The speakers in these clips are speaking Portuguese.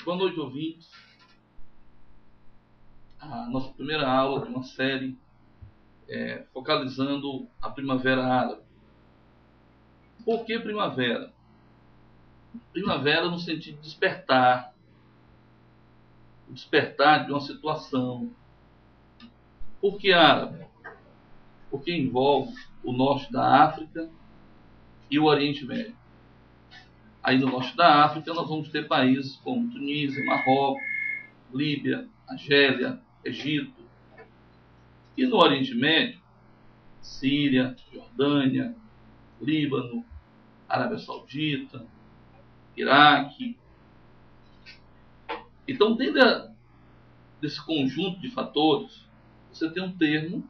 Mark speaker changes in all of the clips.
Speaker 1: Boa noite, ouvintes. A nossa primeira aula de uma série focalizando a Primavera Árabe. Por que primavera? Primavera no sentido de despertar. O despertar de uma situação. Por que árabe? Porque envolve o norte da África e o Oriente Médio. Aí no norte da África nós vamos ter países como Tunísia, Marrocos, Líbia, Argélia, Egito. E no Oriente Médio, Síria, Jordânia, Líbano, Arábia Saudita, Iraque. Então, dentro desse conjunto de fatores, você tem um termo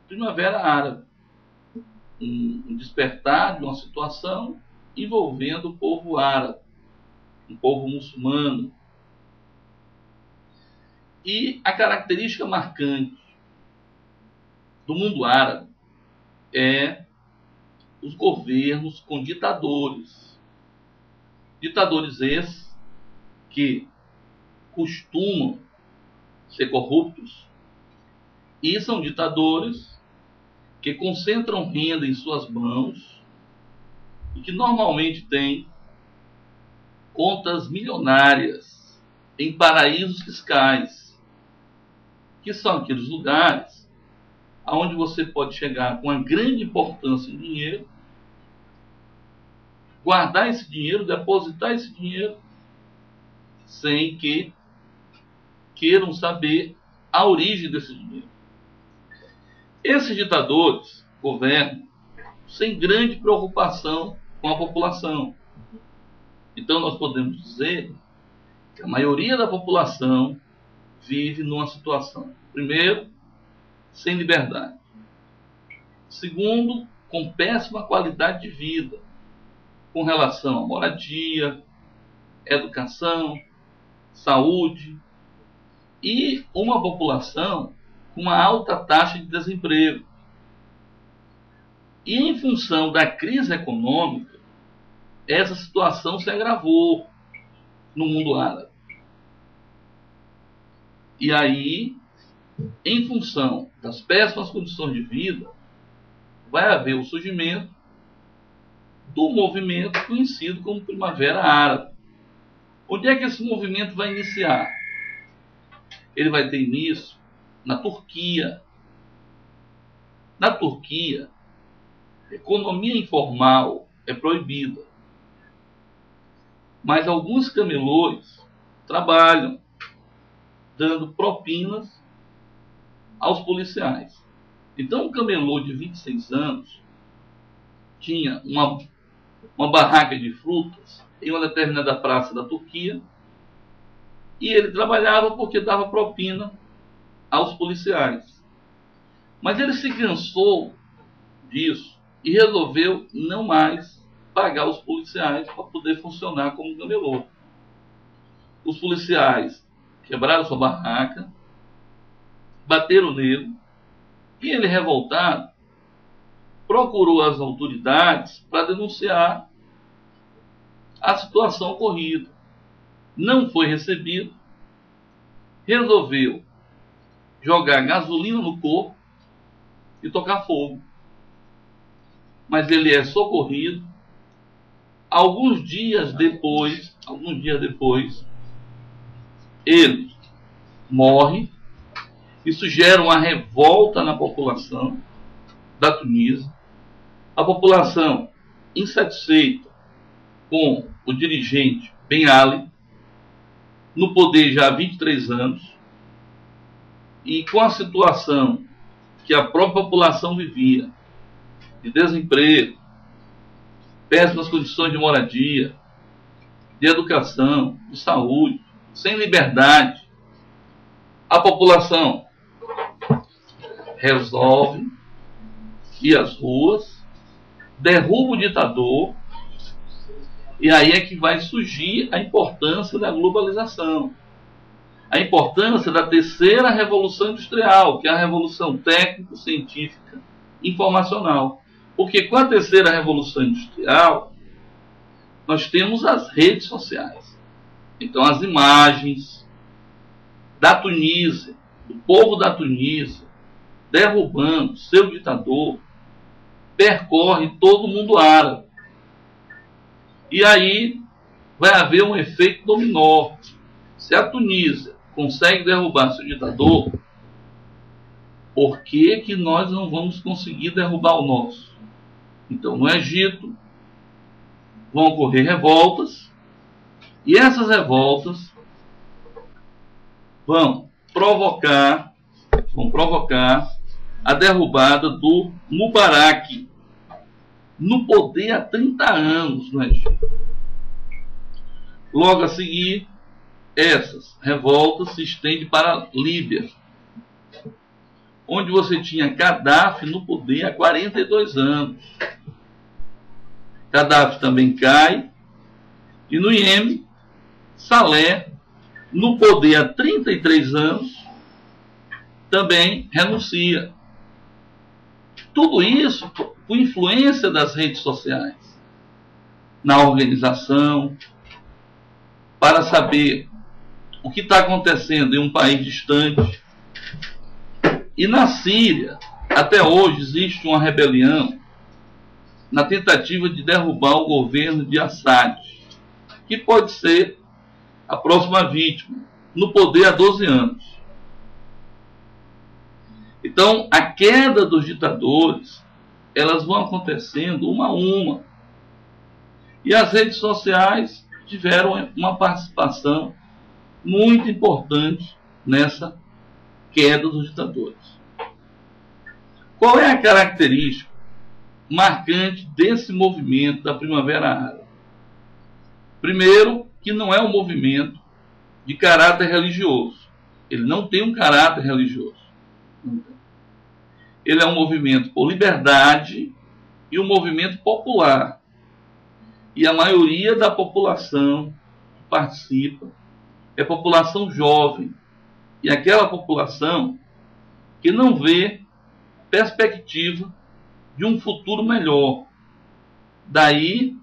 Speaker 1: Primavera Árabe, um despertar de uma situação envolvendo o povo árabe, um povo muçulmano. E a característica marcante do mundo árabe é os governos com ditadores. Ditadores esses que costumam ser corruptos e são ditadores que concentram renda em suas mãos e que normalmente têm contas milionárias em paraísos fiscais, que são aqueles lugares onde você pode chegar com uma grande importância em dinheiro, guardar esse dinheiro, depositar esse dinheiro, sem que queiram saber a origem desse dinheiro. Esses ditadores governam sem grande preocupação com a população. Então nós podemos dizer que a maioria da população vive numa situação, primeiro, sem liberdade. Segundo, com péssima qualidade de vida, com relação à moradia, educação, saúde, e uma população com uma alta taxa de desemprego. E em função da crise econômica, essa situação se agravou no mundo árabe. E aí, em função das péssimas condições de vida, vai haver o surgimento do movimento conhecido como Primavera Árabe. Onde é que esse movimento vai iniciar? Ele vai ter início na Turquia. Na Turquia, a economia informal é proibida. Mas alguns camelôs trabalham dando propinas aos policiais. Então, um camelô de 26 anos tinha uma barraca de frutas em uma determinada praça da Turquia e ele trabalhava porque dava propina aos policiais. Mas ele se cansou disso e resolveu não mais pagar os policiais para poder funcionar como camelô. Os policiais quebraram sua barraca, bateram nele, e ele, revoltado, procurou as autoridades para denunciar a situação ocorrida. Não foi recebido, resolveu jogar gasolina no corpo e tocar fogo. Mas ele é socorrido. Alguns dias depois, ele morre. Isso gera uma revolta na população da Tunísia. A população insatisfeita com o dirigente Ben Ali, no poder já há 23 anos, e com a situação que a própria população vivia, de desemprego, péssimas condições de moradia, de educação, de saúde, sem liberdade, a população resolve ir às ruas, derruba o ditador, e aí é que vai surgir a importância da globalização, a importância da terceira revolução industrial, que é a revolução técnico-científica informacional. Porque com a terceira revolução industrial, nós temos as redes sociais. Então as imagens da Tunísia, do povo da Tunísia, derrubando seu ditador, percorre todo o mundo árabe. E aí vai haver um efeito dominó. Se a Tunísia consegue derrubar seu ditador, por que que nós não vamos conseguir derrubar o nosso? Então, no Egito, vão ocorrer revoltas, e essas revoltas vão provocar a derrubada do Mubarak no poder há 30 anos no Egito. Logo a seguir, essas revoltas se estendem para a Líbia, onde você tinha Gaddafi no poder há 42 anos. Gaddafi também cai, e no Iêmen, Saleh, no poder há 33 anos, também renuncia. Tudo isso por influência das redes sociais, na organização, para saber o que está acontecendo em um país distante. E na Síria, até hoje, existe uma rebelião na tentativa de derrubar o governo de Assad, que pode ser a próxima vítima, no poder há 12 anos. Então, a queda dos ditadores, elas vão acontecendo uma a uma. E as redes sociais tiveram uma participação muito importante nessa queda dos ditadores. Qual é a característica marcante desse movimento da Primavera Árabe? Primeiro, que não é um movimento de caráter religioso. Ele não tem um caráter religioso. Ele é um movimento por liberdade e um movimento popular. E a maioria da população que participa é população jovem. E aquela população que não vê perspectiva de um futuro melhor. Daí,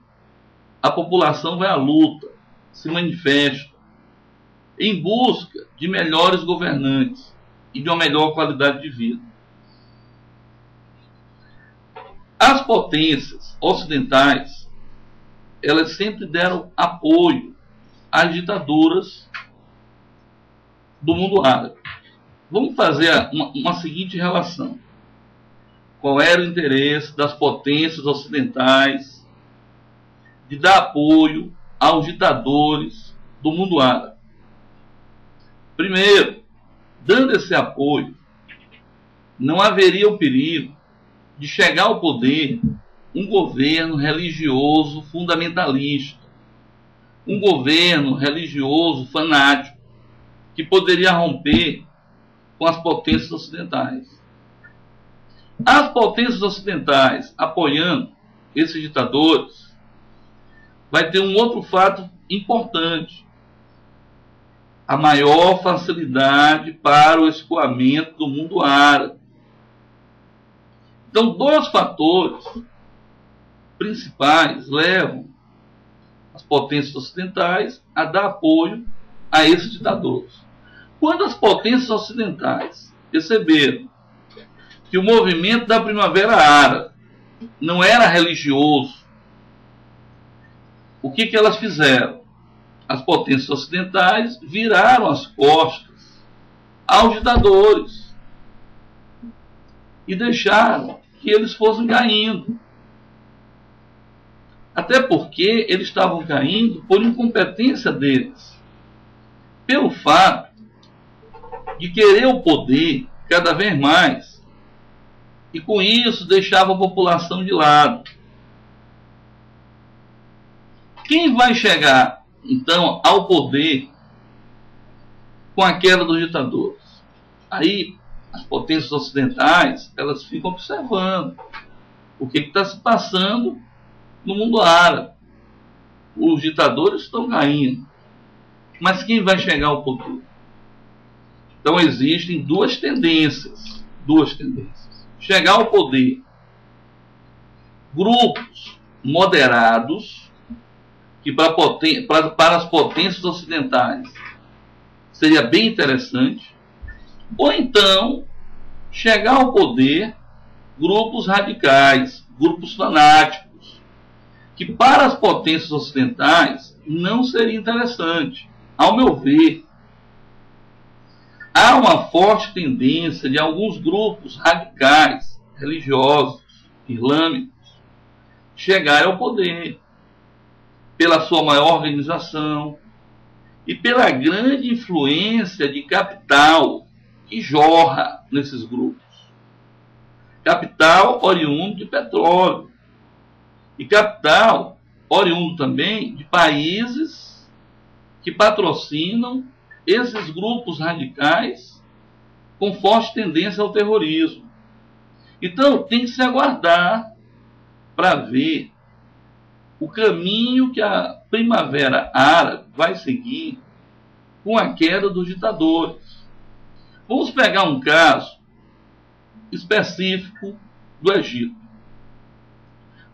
Speaker 1: a população vai à luta, se manifesta, em busca de melhores governantes e de uma melhor qualidade de vida. As potências ocidentais, elas sempre deram apoio às ditaduras do mundo árabe. Vamos fazer uma seguinte relação. Qual era o interesse das potências ocidentais de dar apoio aos ditadores do mundo árabe? Primeiro, dando esse apoio, não haveria o perigo de chegar ao poder um governo religioso fundamentalista, um governo religioso fanático, que poderia romper com as potências ocidentais. As potências ocidentais apoiando esses ditadores, vai ter um outro fato importante: a maior facilidade para o escoamento do mundo árabe. Então, dois fatores principais levam as potências ocidentais a dar apoio a esses ditadores. Quando as potências ocidentais perceberam que o movimento da Primavera Árabe não era religioso, o que elas fizeram? As potências ocidentais viraram as costas aos ditadores e deixaram que eles fossem caindo. Até porque eles estavam caindo por incompetência deles, pelo fato de querer o poder cada vez mais, e com isso deixava a população de lado. Quem vai chegar, então, ao poder com a queda dos ditadores? Aí, as potências ocidentais, elas ficam observando o que está se passando no mundo árabe. Os ditadores estão caindo, mas quem vai chegar ao poder? Então existem duas tendências. Chegar ao poder grupos moderados que para as potências ocidentais seria bem interessante, ou então chegar ao poder grupos radicais, grupos fanáticos, que para as potências ocidentais não seria interessante. Ao meu ver, há uma forte tendência de alguns grupos radicais, religiosos, islâmicos, chegarem ao poder pela sua maior organização e pela grande influência de capital que jorra nesses grupos. Capital oriundo de petróleo e capital oriundo também de países que patrocinam esses grupos radicais com forte tendência ao terrorismo. Então, tem que se aguardar para ver o caminho que a Primavera Árabe vai seguir com a queda dos ditadores. Vamos pegar um caso específico do Egito.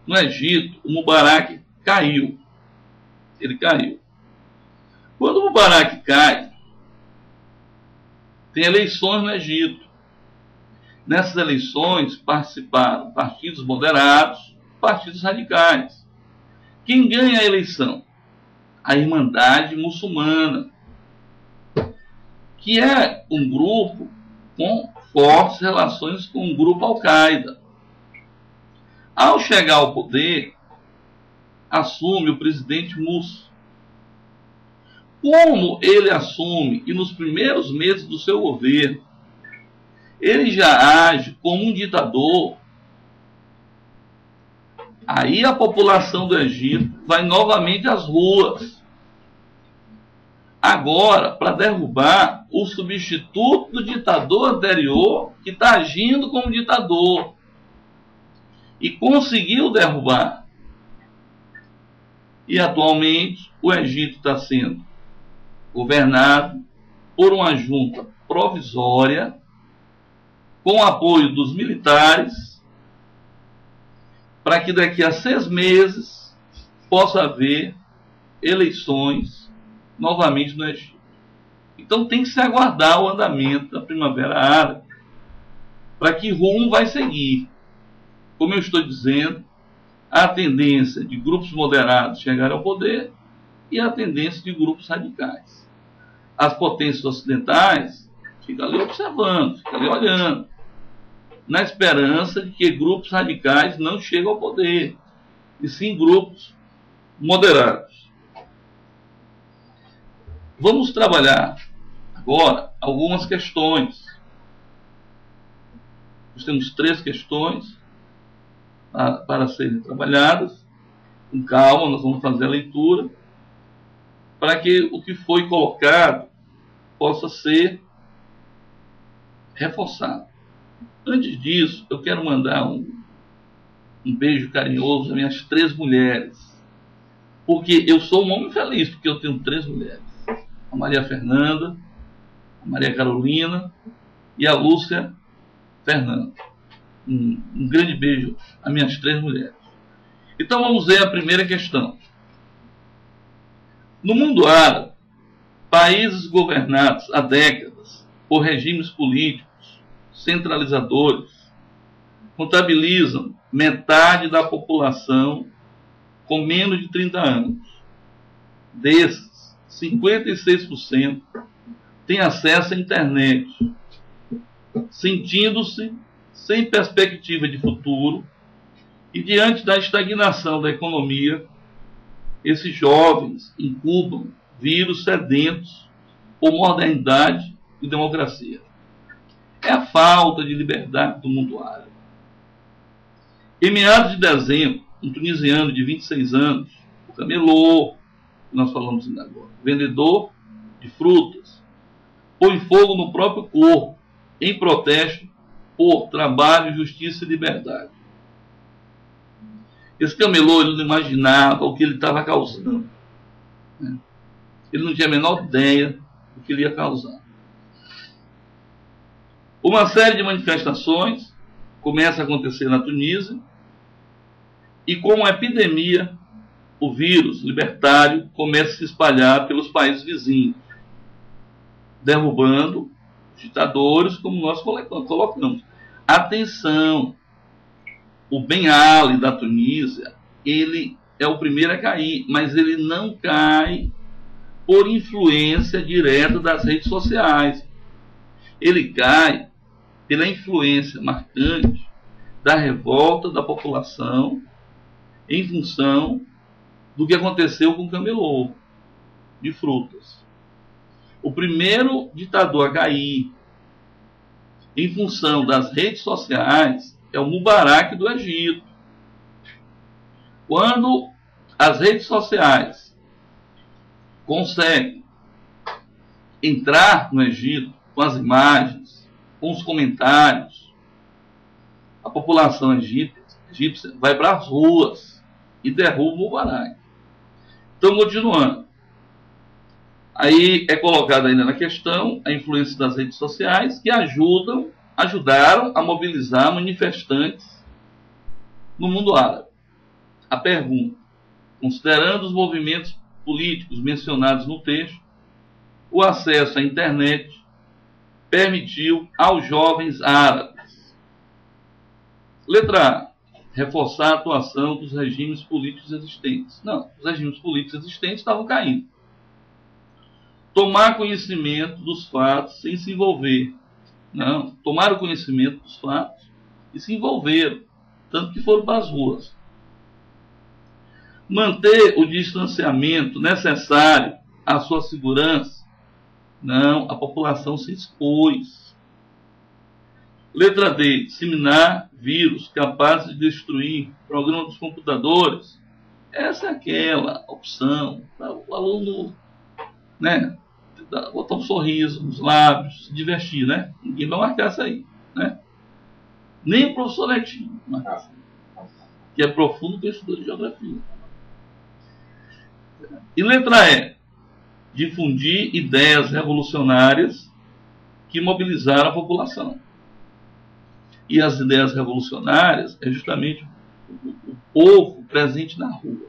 Speaker 1: No Egito, o Mubarak caiu. Ele caiu. Quando o Mubarak cai, tem eleições no Egito. Nessas eleições participaram partidos moderados, partidos radicais. Quem ganha a eleição? A Irmandade Muçulmana, que é um grupo com fortes relações com o grupo Al-Qaeda. Ao chegar ao poder, assume o presidente Mursi. Como ele assume, e nos primeiros meses do seu governo, ele já age como um ditador, aí a população do Egito vai novamente às ruas. Agora, para derrubar o substituto do ditador anterior, que está agindo como ditador. E conseguiu derrubar. E atualmente o Egito está sendo governado por uma junta provisória, com apoio dos militares, para que daqui a 6 meses possa haver eleições novamente no Egito. Então tem que se aguardar o andamento da Primavera Árabe, para que rumo vai seguir. Como eu estou dizendo, há a tendência de grupos moderados chegarem ao poder e a tendência de grupos radicais. As potências ocidentais ficam ali observando, ficam ali olhando, na esperança de que grupos radicais não cheguem ao poder, e sim grupos moderados. Vamos trabalhar agora algumas questões. Nós temos 3 questões para serem trabalhadas. Com calma, nós vamos fazer a leitura, para que o que foi colocado possa ser reforçado. Antes disso, eu quero mandar um beijo carinhoso às minhas 3 mulheres. Porque eu sou um homem feliz, porque eu tenho 3 mulheres. A Maria Fernanda, a Maria Carolina e a Lúcia Fernanda. Um grande beijo às minhas 3 mulheres. Então vamos ver a primeira questão. No mundo árabe, países governados há décadas por regimes políticos centralizadores contabilizam metade da população com menos de 30 anos. Desses, 56% têm acesso à internet, sentindo-se sem perspectiva de futuro, e diante da estagnação da economia, esses jovens incubam vírus sedentos por modernidade e democracia. É a falta de liberdade do mundo árabe. Em meados de dezembro, um tunisiano de 26 anos, o camelô, que nós falamos ainda agora, vendedor de frutas, põe fogo no próprio corpo em protesto por trabalho, justiça e liberdade. Esse camelô, ele não imaginava o que ele estava causando. Ele não tinha a menor ideia do que ele ia causar. Uma série de manifestações começa a acontecer na Tunísia, e com uma epidemia o vírus libertário começa a se espalhar pelos países vizinhos, derrubando ditadores, como nós colocamos. Atenção, o Ben Ali da Tunísia, ele é o primeiro a cair, mas ele não cai por influência direta das redes sociais. Ele cai pela influência marcante da revolta da população em função do que aconteceu com o camelô de frutas. O primeiro ditador a cair em função das redes sociais é o Mubarak do Egito. Quando as redes sociais conseguem entrar no Egito com as imagens, com os comentários, a população egípcia vai para as ruas e derruba o Mubarak. Então, continuando. Aí é colocada ainda na questão a influência das redes sociais que ajudaram a mobilizar manifestantes no mundo árabe. A pergunta: considerando os movimentos políticos mencionados no texto, o acesso à internet permitiu aos jovens árabes. Letra A: reforçar a atuação dos regimes políticos existentes. Não, os regimes políticos existentes estavam caindo. Tomar conhecimento dos fatos sem se envolver. Não, tomaram conhecimento dos fatos e se envolveram, tanto que foram para as ruas. Manter o distanciamento necessário à sua segurança. Não, a população se expôs. Letra D: disseminar vírus capazes de destruir programa dos computadores. Essa é aquela opção para o aluno, né, botar um sorriso nos lábios, se divertir, né? Ninguém vai marcar isso aí, né? Nem o professor Netinho marca isso aí, que é profundo conhecedor de geografia. E letra E: difundir ideias revolucionárias que mobilizaram a população. E as ideias revolucionárias é justamente o povo presente na rua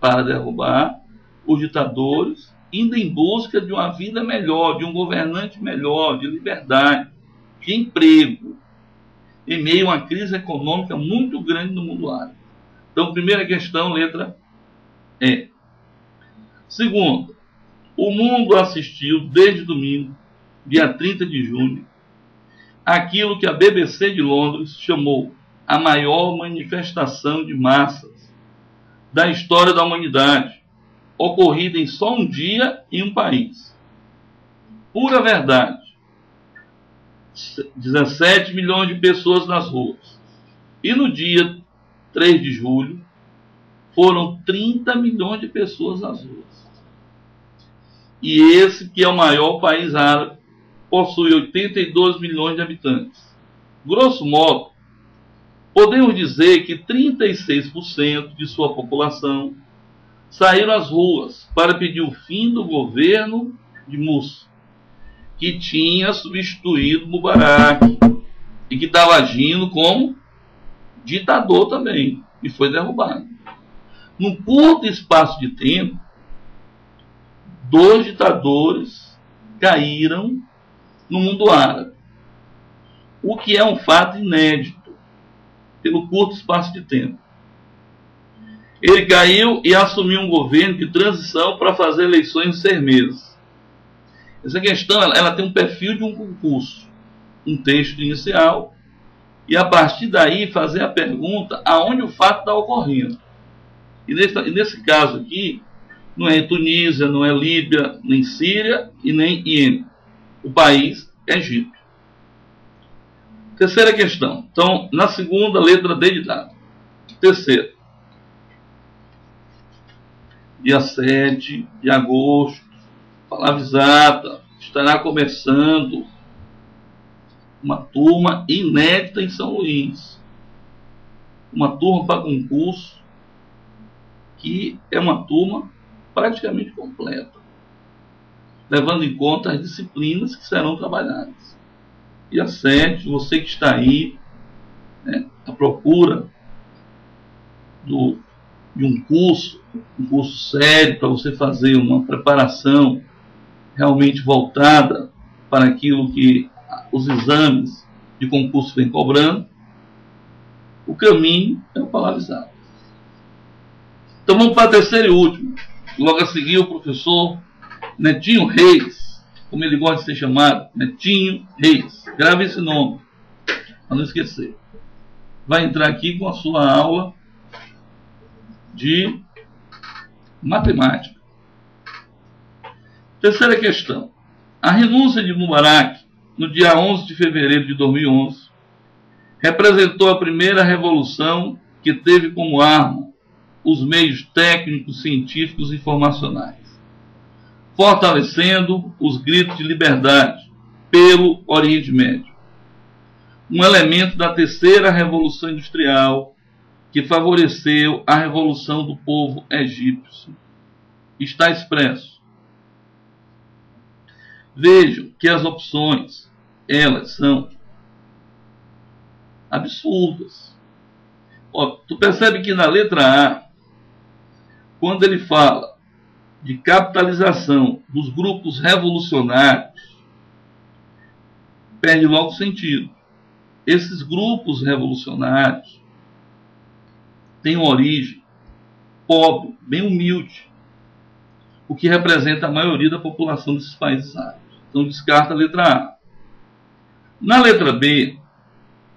Speaker 1: para derrubar os ditadores, indo em busca de uma vida melhor, de um governante melhor, de liberdade, de emprego, em meio a uma crise econômica muito grande no mundo árabe. Então, primeira questão, letra E. Segundo, o mundo assistiu desde domingo, dia 30 de junho, aquilo que a BBC de Londres chamou a maior manifestação de massas da história da humanidade, ocorrida em só um dia em um país. Pura verdade. 17 milhões de pessoas nas ruas. E no dia 3 de julho, foram 30 milhões de pessoas nas ruas. E esse, que é o maior país árabe, possui 82 milhões de habitantes. Grosso modo, podemos dizer que 36% de sua população saíram às ruas para pedir o fim do governo de Morsi, que tinha substituído Mubarak e que estava agindo como ditador também, e foi derrubado. Num curto espaço de tempo, 2 ditadores caíram no mundo árabe, o que é um fato inédito pelo curto espaço de tempo. Ele caiu e assumiu um governo de transição para fazer eleições em 6 meses. Essa questão ela tem um perfil de um concurso, um texto inicial, e a partir daí fazer a pergunta aonde o fato está ocorrendo. E nesse caso aqui, não é Tunísia, não é Líbia, nem Síria e nem Iêmen. O país é Egito. Terceira questão. Então, na segunda, letra D de dado. Terceira. Dia 7 de agosto, palavra exata, estará começando uma turma inédita em São Luís. Uma turma para concurso que é uma turma praticamente completa, levando em conta as disciplinas que serão trabalhadas. Dia 7, você que está aí, né, à procura do de um curso sério, para você fazer uma preparação realmente voltada para aquilo que os exames de concurso vêm cobrando, o caminho é o Palavrizado. Então vamos para a terceira e última. Logo a seguir, o professor Netinho Reis, como ele gosta de ser chamado, Netinho Reis. Grave esse nome, para não esquecer. Vai entrar aqui com a sua aula de matemática. Terceira questão. A renúncia de Mubarak, no dia 11 de fevereiro de 2011, representou a primeira revolução que teve como arma os meios técnicos, científicos e informacionais, fortalecendo os gritos de liberdade pelo Oriente Médio. Um elemento da terceira revolução industrial que favoreceu a revolução do povo egípcio. Está expresso. Vejam que as opções, elas são absurdas. Ó, tu percebe que na letra A, quando ele fala de capitalização dos grupos revolucionários, perde logo o sentido. Esses grupos revolucionários têm uma origem pobre, bem humilde, o que representa a maioria da população desses países árabes. Então descarta a letra A. Na letra B,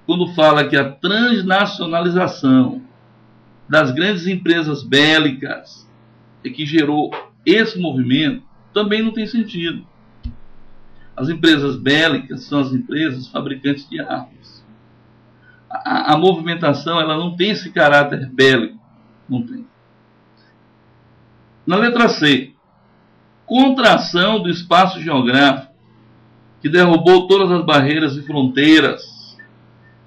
Speaker 1: quando fala que a transnacionalização das grandes empresas bélicas é que gerou esse movimento, também não tem sentido. As empresas bélicas são as empresas fabricantes de armas. A movimentação, ela não tem esse caráter bélico. Não tem. Na letra C, contração do espaço geográfico, que derrubou todas as barreiras e fronteiras,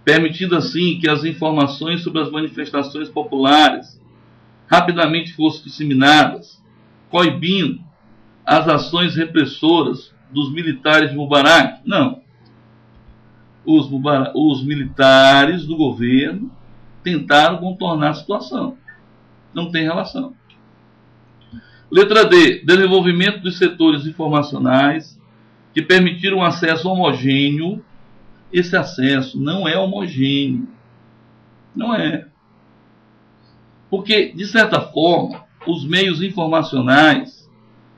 Speaker 1: permitindo assim que as informações sobre as manifestações populares rapidamente fossem disseminadas, coibindo as ações repressoras dos militares de Mubarak? Não. Os militares do governo tentaram contornar a situação. Não tem relação. Letra D. Desenvolvimento dos setores informacionais que permitiram um acesso homogêneo. Esse acesso não é homogêneo. Não é. Porque, de certa forma, os meios informacionais,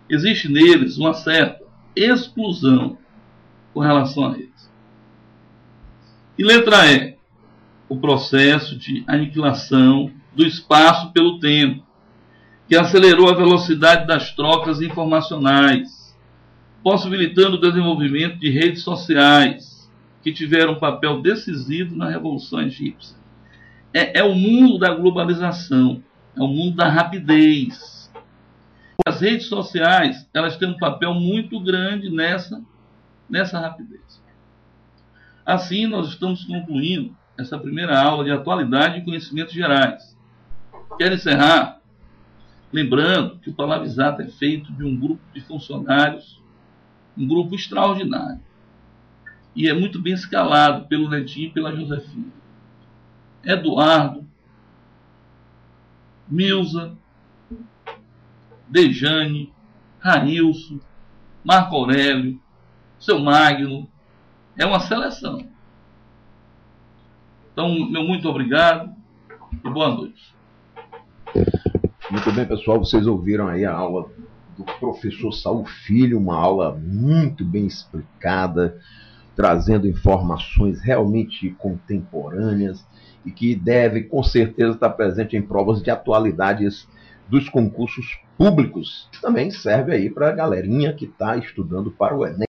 Speaker 1: existe neles uma certa exclusão com relação a eles. E letra E. O processo de aniquilação do espaço pelo tempo, que acelerou a velocidade das trocas informacionais, possibilitando o desenvolvimento de redes sociais, que tiveram um papel decisivo na Revolução Egípcia. É o mundo da globalização, é o mundo da rapidez. As redes sociais, elas têm um papel muito grande nessa rapidez. Assim, nós estamos concluindo essa primeira aula de atualidade e conhecimentos gerais. Quero encerrar lembrando que o Palavrizado é feito de um grupo de funcionários, um grupo extraordinário. E é muito bem escalado pelo Netinho e pela Josefina. Eduardo, Milza, Dejane, Railson, Marco Aurélio, seu Magno. É uma seleção. Então, meu muito obrigado e boa noite.
Speaker 2: Muito bem, pessoal, vocês ouviram aí a aula do professor Saul Filho, uma aula muito bem explicada, trazendo informações realmente contemporâneas e que deve, com certeza, estar presente em provas de atualidades dos concursos públicos. Também serve aí para a galerinha que está estudando para o Enem.